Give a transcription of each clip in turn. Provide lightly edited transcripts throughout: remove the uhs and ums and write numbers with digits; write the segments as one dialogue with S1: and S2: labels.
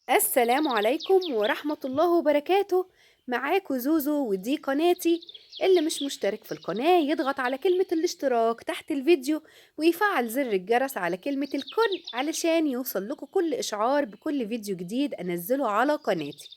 S1: السلام عليكم ورحمة الله وبركاته. معاكو زوزو ودي قناتي. اللي مش مشترك في القناة يضغط على كلمة الاشتراك تحت الفيديو ويفعل زر الجرس على كلمة الكل علشان يوصل لكم كل إشعار بكل فيديو جديد أنزله على قناتي.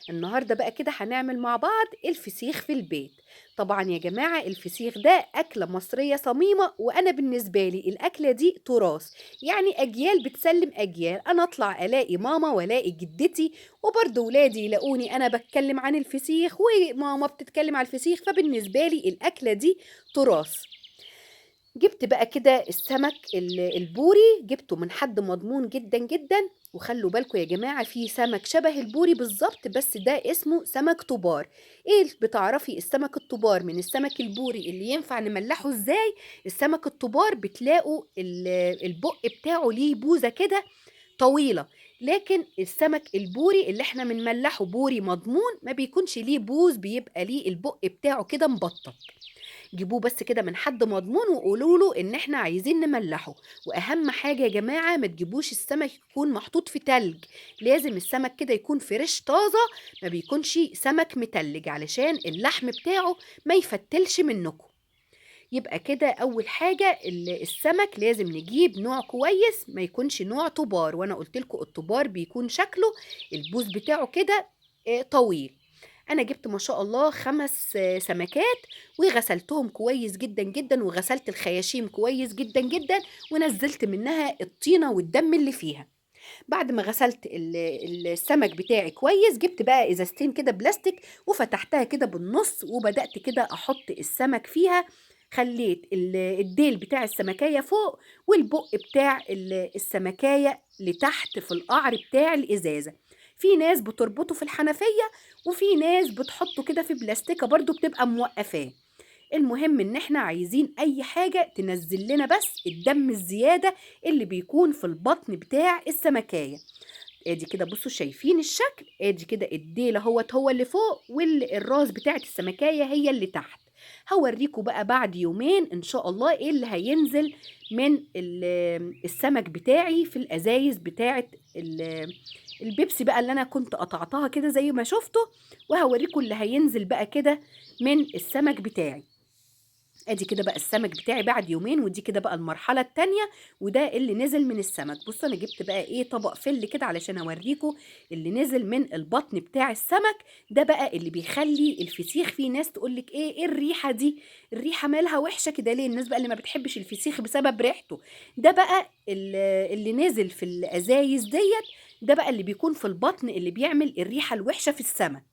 S1: النهاردة بقى كده هنعمل مع بعض الفسيخ في البيت. طبعا يا جماعة الفسيخ ده أكلة مصرية صميمة، وأنا بالنسبة لي الأكلة دي تراث، يعني أجيال بتسلم أجيال. أنا أطلع ألاقي ماما وألاقي جدتي وبرضه ولادي يلاقوني أنا بتكلم عن الفسيخ وماما بتتكلم عن الفسيخ، فبالنسبة لي الأكلة دي تراث. جبت بقى كده السمك البوري، جبته من حد مضمون جدا جدا. وخلوا بالكم يا جماعة في سمك شبه البوري بالظبط بس ده اسمه سمك طبار. ايه بتعرفي السمك الطبار من السمك البوري اللي ينفع نملحه ازاي؟ السمك الطبار بتلاقوا البق بتاعه ليه بوزة كده طويلة، لكن السمك البوري اللي احنا بنملحه بوري مضمون ما بيكونش ليه بوز، بيبقى ليه البق بتاعه كده مبطط. جيبوه بس كده من حد مضمون وقولوا له ان احنا عايزين نملحه. واهم حاجه يا جماعه ما تجيبوش السمك يكون محطوط في تلج، لازم السمك كده يكون فريش طازه، ما بيكونش سمك متلج علشان اللحم بتاعه ما يفتلش منكم. يبقى كده اول حاجه السمك لازم نجيب نوع كويس، ما يكونش نوع طبار، وانا قلت لكم الطبار بيكون شكله البوز بتاعه كده طويل. انا جبت ما شاء الله 5 سمكات وغسلتهم كويس جدا جدا، وغسلت الخياشيم كويس جدا جدا ونزلت منها الطينة والدم اللي فيها. بعد ما غسلت السمك بتاعي كويس جبت بقى ازازتين كده بلاستيك وفتحتها كده بالنص وبدأت كده احط السمك فيها. خليت الديل بتاع السمكية فوق والبق بتاع السمكية لتحت في القعر بتاع الإزازة. في ناس بتربطه في الحنفية وفي ناس بتحطه كده في بلاستيكة برضو بتبقى موقفاه. المهم ان احنا عايزين اي حاجة تنزل لنا بس الدم الزيادة اللي بيكون في البطن بتاع السمكية. ادي كده بصوا شايفين الشكل، ادي كده الديل اهوت هو اللي فوق والراس بتاعت السمكية هي اللي تحت. هوريكم بقى بعد يومين ان شاء الله ايه اللي هينزل من السمك بتاعي في الازايز بتاعت البيبسي بقى اللي انا كنت قطعتها كده زي ما شفتوا. وهوريكم اللي هينزل بقى كده من السمك بتاعي. ادي كده بقى السمك بتاعي بعد يومين، ودي كده بقى المرحلة التانية وده اللي نزل من السمك. بصوا انا جبت بقى ايه طبق فل كده علشان اوريكم اللي نزل من البطن بتاع السمك. ده بقى اللي بيخلي الفسيخ، في ناس تقولك ايه الريحة دي، الريحة مالها وحشة كده ليه؟ الناس بقى اللي ما بتحبش الفسيخ بسبب ريحته. ده بقى اللي نزل في الازايز ديت، ده بقى اللي بيكون في البطن اللي بيعمل الريحة الوحشة في السمك.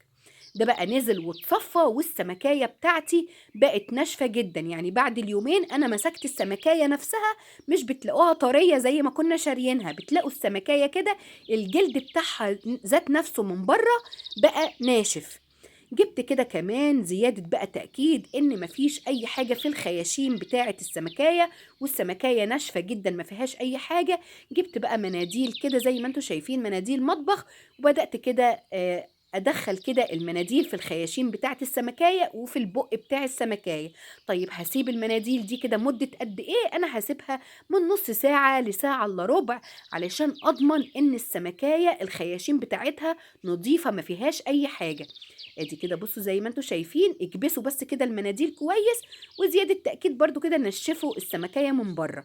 S1: ده بقى نزل واتصفى والسمكاية بتاعتي بقت ناشفة جدا، يعني بعد اليومين انا مسكت السمكاية نفسها مش بتلاقوها طرية زي ما كنا شاريينها، بتلاقوا السمكاية كده الجلد بتاعها ذات نفسه من بره بقى ناشف. جبت كده كمان زيادة بقى تأكيد إن مفيش أي حاجة في الخياشيم بتاعة السمكاية، والسمكاية ناشفة جدا ما فيهاش أي حاجة. جبت بقى مناديل كده زي ما انتوا شايفين مناديل مطبخ، وبدأت كده ادخل كده المناديل في الخياشيم بتاعت السمكايه وفي البق بتاع السمكايه. طيب هسيب المناديل دي كده مده قد ايه؟ انا هسيبها من نص ساعه لساعه الا ربع علشان اضمن ان السمكايه الخياشيم بتاعتها نظيفه ما فيهاش اي حاجه. ادي كده بصوا زي ما انتوا شايفين اكبسوا بس كده المناديل كويس، وزياده تاكيد برضو كده نشفوا السمكايه من بره.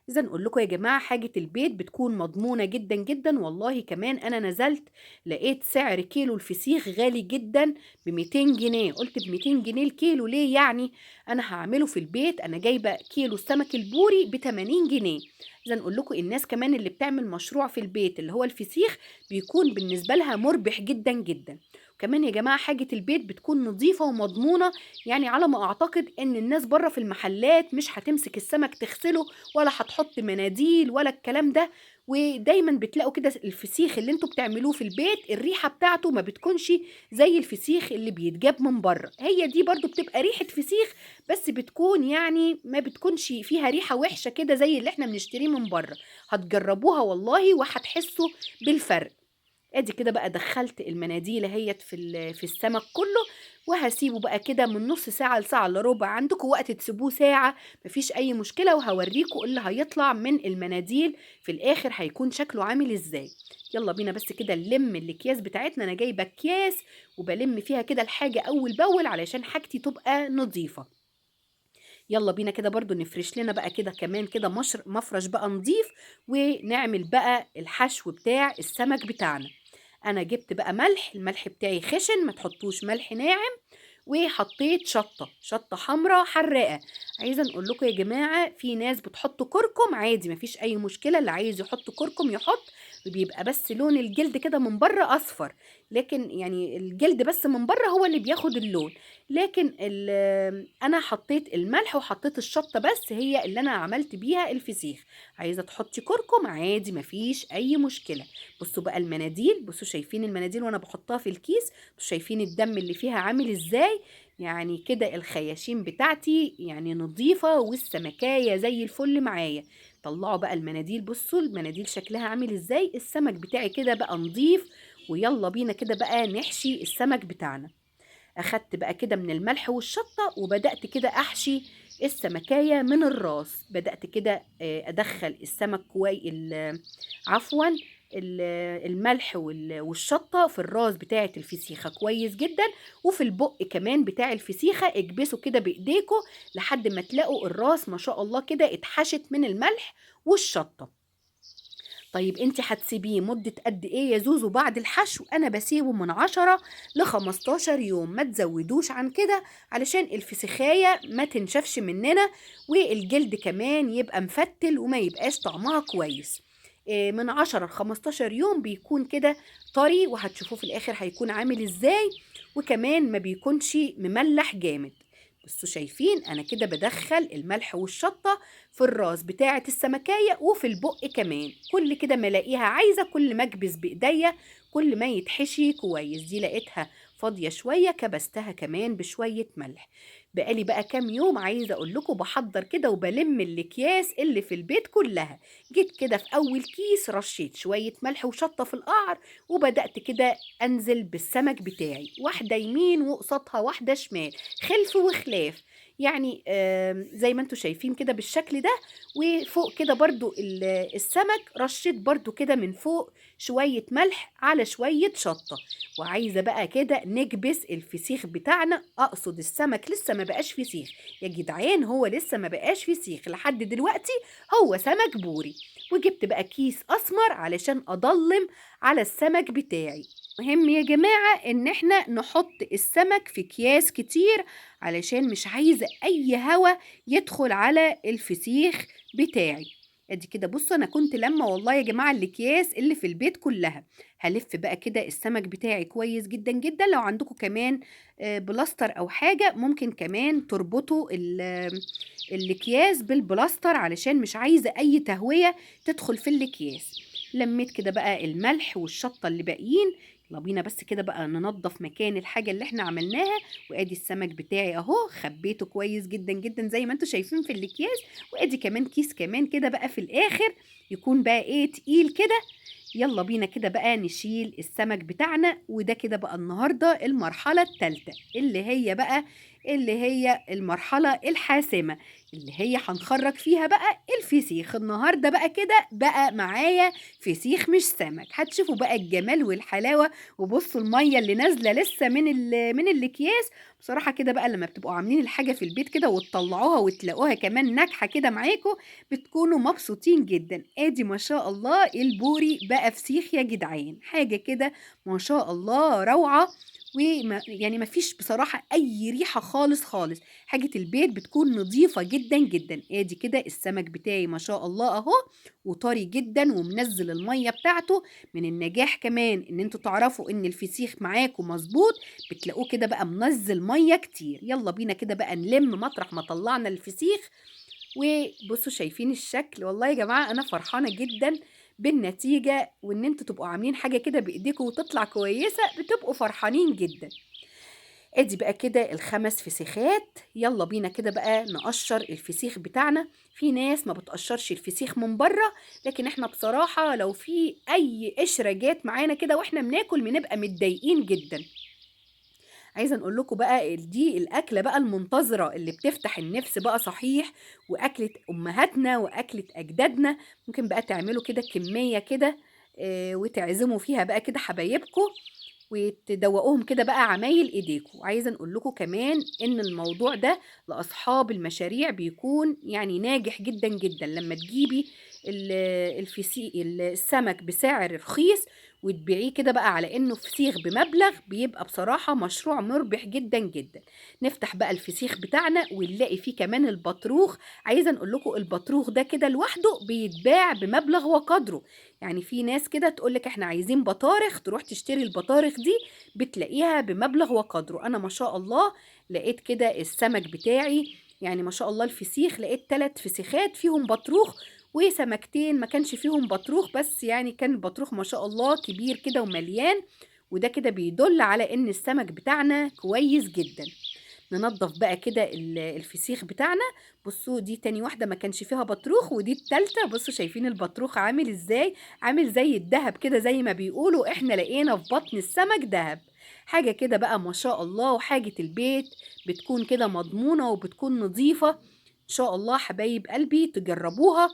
S1: إذا نقول لكم يا جماعة حاجة البيت بتكون مضمونة جدا جدا. والله كمان أنا نزلت لقيت سعر كيلو الفسيخ غالي جدا ب200 جنيه. قلت ب200 جنيه الكيلو ليه؟ يعني أنا هعمله في البيت، أنا جايبة كيلو السمك البوري ب80 جنيه. إذا نقول لكم الناس كمان اللي بتعمل مشروع في البيت اللي هو الفسيخ بيكون بالنسبة لها مربح جدا جدا. وكمان يا جماعة حاجة البيت بتكون نظيفة ومضمونة، يعني على ما أعتقد إن الناس بره في المحلات مش هتمسك السمك تغسله ولا هتحط مناديل ولا الكلام ده. ودايما بتلاقوا كده الفسيخ اللي انتوا بتعملوه في البيت الريحة بتاعته ما بتكونش زي الفسيخ اللي بيتجاب من بره. هي دي برضو بتبقى ريحة فسيخ بس بتكون يعني ما بتكونش فيها ريحة وحشة كده زي اللي احنا بنشتريه من بره. هتجربوها والله وهتحسوا بالفرق. ادي كده بقى دخلت المناديل اهيت في السمك كله، وهسيبه بقى كده من نص ساعة لساعة الا ربع. عندكم وقت تسيبوه ساعة مفيش اي مشكلة، وهوريكم اللي هيطلع من المناديل في الاخر هيكون شكله عامل ازاي. يلا بينا بس كده نلم الاكياس بتاعتنا. انا جايبة اكياس وبلم فيها كده الحاجة اول باول علشان حاجتي تبقى نظيفة. يلا بينا كده برضو نفرش لنا بقى كده كمان كده مفرش بقى نضيف، ونعمل بقى الحشو بتاع السمك بتاعنا. انا جبت بقى ملح، الملح بتاعي خشن ما تحطوش ملح ناعم، وحطيت شطة حمراء حراقة. عايزة نقول لكم يا جماعة، في ناس بتحط كركم عادي مفيش أي مشكلة، اللي عايز يحط كركم يحط، بيبقى بس لون الجلد كده من بره أصفر، لكن يعني الجلد بس من بره هو اللي بياخد اللون. لكن أنا حطيت الملح وحطيت الشطة بس، هي اللي أنا عملت بيها الفسيخ. عايزة تحطي كركم عادي مفيش أي مشكلة. بصوا بقى المناديل، بصوا شايفين المناديل وأنا بحطها في الكيس، شايفين الدم اللي فيها عامل ازاي؟ يعني كده الخياشيم بتاعتي يعني نظيفة، والسمكاية زي الفل معايا. طلعوا بقى المناديل، بصوا المناديل شكلها عامل ازاي. السمك بتاعي كده بقى نظيف، ويلا بينا كده بقى نحشي السمك بتاعنا. اخدت بقى كده من الملح والشطة وبدأت كده احشي السمكاية من الراس. بدأت كده ادخل السمك عفوا الملح والشطة في الراس بتاعة الفسيخة كويس جدا، وفي البق كمان بتاع الفسيخة اكبسوا كده بايديكوا لحد ما تلاقوا الراس ما شاء الله كده اتحشت من الملح والشطة. طيب انت هتسيبيه مدة قد ايه يا زوزو بعد الحشو؟ انا بسيبه من 10 ل15 يوم، ما تزودوش عن كده علشان الفسيخاية ما تنشفش مننا، والجلد كمان يبقى مفتل وما يبقاش طعمها كويس. من 10 ل15 يوم بيكون كده طري، وهتشوفوه في الاخر هيكون عامل ازاي، وكمان ما بيكونش مملح جامد. بصوا شايفين انا كده بدخل الملح والشطة في الراس بتاعة السمكاية وفي البق كمان، كل كده ما الاقيها عايزة كل ما اكبس بايديا كل ما يتحشي كويس. دي لقيتها فاضية شوية كبستها كمان بشوية ملح. بقالي بقى كام يوم عايزة اقول لكم بحضر كده وبلم الاكياس اللي في البيت كلها. جيت كده في اول كيس رشيت شوية ملح وشطة في القعر، وبدأت كده انزل بالسمك بتاعي، واحدة يمين وقصادها واحدة شمال، خلف وخلاف، يعني زي ما انتوا شايفين كده بالشكل ده. وفوق كده برضو السمك رشيت برضو كده من فوق شوية ملح على شوية شطة. وعايزة بقى كده نكبس الفسيخ بتاعنا، اقصد السمك لسه ما بقاش فسيخ يا جدعان، هو لسه ما بقاش فسيخ لحد دلوقتي، هو سمك بوري. وجبت بقى كيس اسمر علشان اضلم على السمك بتاعي. مهم يا جماعة ان احنا نحط السمك في اكياس كتير، علشان مش عايزة اي هوا يدخل على الفسيخ بتاعي. ادي كده بصوا انا كنت لما والله يا جماعة الاكياس اللي في البيت كلها. هلف بقى كده السمك بتاعي كويس جدا جدا. لو عندكم كمان بلاستر او حاجة ممكن كمان تربطوا الاكياس بالبلاستر، علشان مش عايزة اي تهوية تدخل في الاكياس. لميت كده بقى الملح والشطة اللي باقيين. يلا بينا بس كده بقى ننضف مكان الحاجة اللي احنا عملناها. وادي السمك بتاعي اهو خبيته كويس جدا جدا زي ما انتوا شايفين في الاكياس. وادي كمان كيس كمان كده بقى في الاخر يكون بقى ايه تقيل كده. يلا بينا كده بقى نشيل السمك بتاعنا. وده كده بقى النهاردة المرحلة التالتة، اللي هي المرحلة الحاسمة، اللي هي هنخرج فيها بقى الفسيخ. النهاردة بقى كده بقى معايا فسيخ مش سمك. هتشوفوا بقى الجمال والحلاوة. وبصوا المية اللي نازلة لسه من الاكياس. بصراحة كده بقى لما بتبقوا عاملين الحاجة في البيت كده وتطلعوها وتلاقوها كمان ناجحة كده معاكم، بتكونوا مبسوطين جدا. ادي ما شاء الله البوري بقى فسيخ يا جدعان، حاجة كده ما شاء الله روعة. يعني ما فيش بصراحة أي ريحة خالص خالص. حاجة البيت بتكون نظيفة جدا جدا. ادي كده السمك بتاعي ما شاء الله اهو، وطري جدا ومنزل المية بتاعته. من النجاح كمان ان انتوا تعرفوا ان الفسيخ معاكم مظبوط، بتلاقوه كده بقى منزل مية كتير. يلا بينا كده بقى نلم مطرح ما طلعنا الفسيخ. وبصوا شايفين الشكل، والله يا جماعة أنا فرحانة جدا بالنتيجة، وإن انتوا تبقوا عاملين حاجة كده بإيديكم وتطلع كويسة بتبقوا فرحانين جدا. ادي بقى كده الخمس فسيخات، يلا بينا كده بقى نقشر الفسيخ بتاعنا. في ناس ما بتقشرش الفسيخ من بره، لكن احنا بصراحة لو في اي قشرة جات معانا كده واحنا بناكل بنبقى متضايقين جدا. عايزة نقول لكم بقى دي الأكلة بقى المنتظرة اللي بتفتح النفس بقى صحيح، وأكلة أمهاتنا وأكلة أجدادنا. ممكن بقى تعملوا كده كمية كده، وتعزموا فيها بقى كده حبايبكم، وتدوقوهم كده بقى عمايل ايديكم. عايزه نقول لكم كمان ان الموضوع ده لاصحاب المشاريع بيكون يعني ناجح جدا جدا. لما تجيبي السمك بسعر رخيص وتبيعيه كده بقى على انه فسيخ بمبلغ، بيبقى بصراحة مشروع مربح جدا جدا. نفتح بقى الفسيخ بتاعنا ونلاقي فيه كمان البطروخ. عايزة نقول لكم البطروخ ده كده لوحده بيتباع بمبلغ وقدره. يعني في ناس كده تقولك احنا عايزين بطارخ، تروح تشتري البطارخ دي بتلاقيها بمبلغ وقدره. انا ما شاء الله لقيت كده السمك بتاعي، يعني ما شاء الله الفسيخ لقيت 3 فسيخات فيهم بطروخ، وسمكتين ما كانش فيهم بطروخ، بس يعني كان البطروخ ما شاء الله كبير كده ومليان. وده كده بيدل على ان السمك بتاعنا كويس جدا. ننضف بقى كده الفسيخ بتاعنا. بصوا دي تاني واحدة ما كانش فيها بطروخ، ودي التالتة. بصوا شايفين البطروخ عامل ازاي؟ عامل زي الدهب كده، زي ما بيقولوا احنا لقينا في بطن السمك دهب. حاجة كده بقى ما شاء الله، وحاجة البيت بتكون كده مضمونة وبتكون نظيفة. ان شاء الله حبايب قلبي تجربوها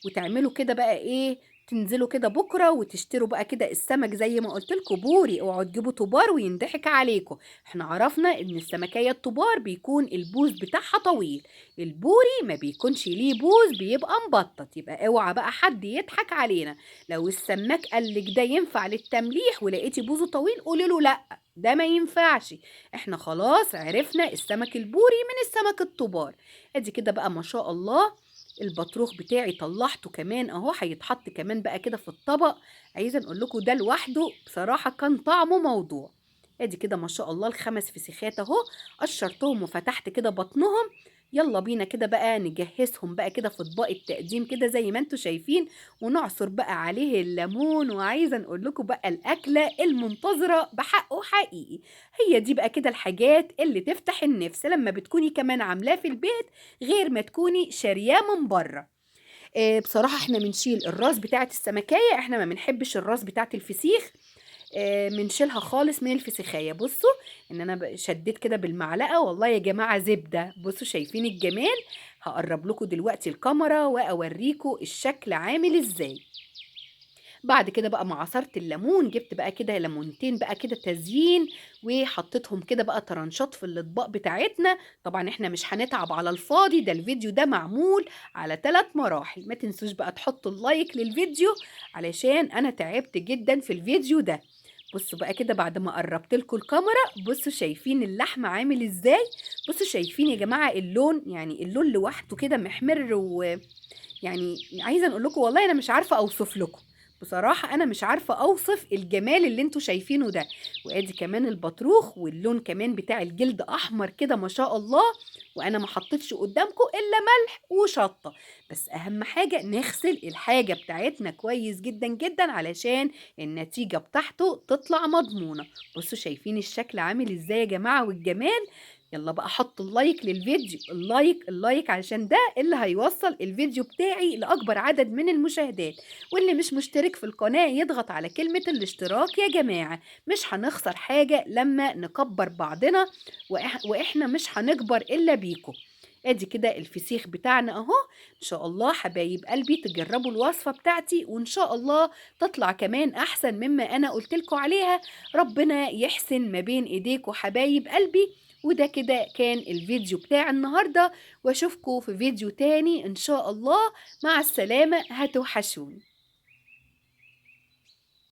S1: وتعملوا كده بقى ايه، تنزلوا كده بكرة وتشتروا بقى كده السمك زي ما قلت لكم بوري، اوعوا تجيبوا طبار وينضحك عليكم. احنا عرفنا ان السمكية الطبار بيكون البوز بتاعها طويل، البوري ما بيكونش ليه بوز، بيبقى مبطط. يبقى اوعى بقى حد يضحك علينا. لو السماك قالك ده ينفع للتمليح ولقيتي بوزه طويل قولي له لا، ده ما ينفعش. احنا خلاص عرفنا السمك البوري من السمك الطبار. ادي كده بقى ما شاء الله البطروخ بتاعي طلعته كمان اهو، هيتحط كمان بقى كده في الطبق. عايزه نقول لكم ده لوحده بصراحه كان طعمه موضوع. ادي كده ما شاء الله الخمس فسيخات اهو، قشرتهم وفتحت كده بطنهم. يلا بينا كده بقى نجهزهم بقى كده في اطباق التقديم كده زي ما انتوا شايفين، ونعصر بقى عليه الليمون. وعايزه نقول لكم بقى الاكله المنتظره بحقه حقيقي. هي دي بقى كده الحاجات اللي تفتح النفس لما بتكوني كمان عاملاه في البيت، غير ما تكوني شارياه من بره. بصراحه احنا بنشيل الراس بتاعه السمكيه، احنا ما بنحبش الراس بتاعه الفسيخ. بنشيلها خالص من الفسيخية. بصوا ان انا شديت كده بالمعلقة، والله يا جماعة زبدة. بصوا شايفين الجمال؟ هقرب لكم دلوقتي الكاميرا واوريكم الشكل عامل ازاي. بعد كده بقى مع عصرة الليمون جبت بقى كده ليمونتين بقى كده تزيين، وحطيتهم كده بقى طرنشات في الاطباق بتاعتنا. طبعا احنا مش هنتعب على الفاضي، ده الفيديو ده معمول على 3 مراحل. ما تنسوش بقى تحطوا اللايك للفيديو علشان انا تعبت جدا في الفيديو ده. بصوا بقى كده بعد ما قربت لكم الكاميرا، بصوا شايفين اللحم عامل ازاي؟ بصوا شايفين يا جماعة اللون؟ يعني اللون لوحده كده محمر، يعني عايزه نقول لكم والله انا مش عارفه اوصف لكم. بصراحه انا مش عارفه اوصف الجمال اللي انتوا شايفينه ده. وادي كمان البطروخ، واللون كمان بتاع الجلد احمر كده ما شاء الله. وانا ما حطيتش قدامكم الا ملح وشطه. بس اهم حاجه نغسل الحاجه بتاعتنا كويس جدا جدا علشان النتيجه بتاعته تطلع مضمونه. بصوا شايفين الشكل عامل ازاي يا جماعه والجمال؟ يلا بقى حطوا اللايك للفيديو، اللايك اللايك علشان ده اللي هيوصل الفيديو بتاعي لأكبر عدد من المشاهدات. واللي مش مشترك في القناة يضغط على كلمة الاشتراك يا جماعة. مش هنخسر حاجة لما نكبر بعضنا، وإحنا مش هنكبر إلا بيكم. ادي كده الفسيخ بتاعنا اهو. ان شاء الله حبايب قلبي تجربوا الوصفة بتاعتي، وان شاء الله تطلع كمان احسن مما انا قلتلكوا عليها. ربنا يحسن ما بين ايديكوا حبايب قلبي. وده كده كان الفيديو بتاع النهاردة، واشوفكم في فيديو تاني ان شاء الله. مع السلامة، هتوحشوني.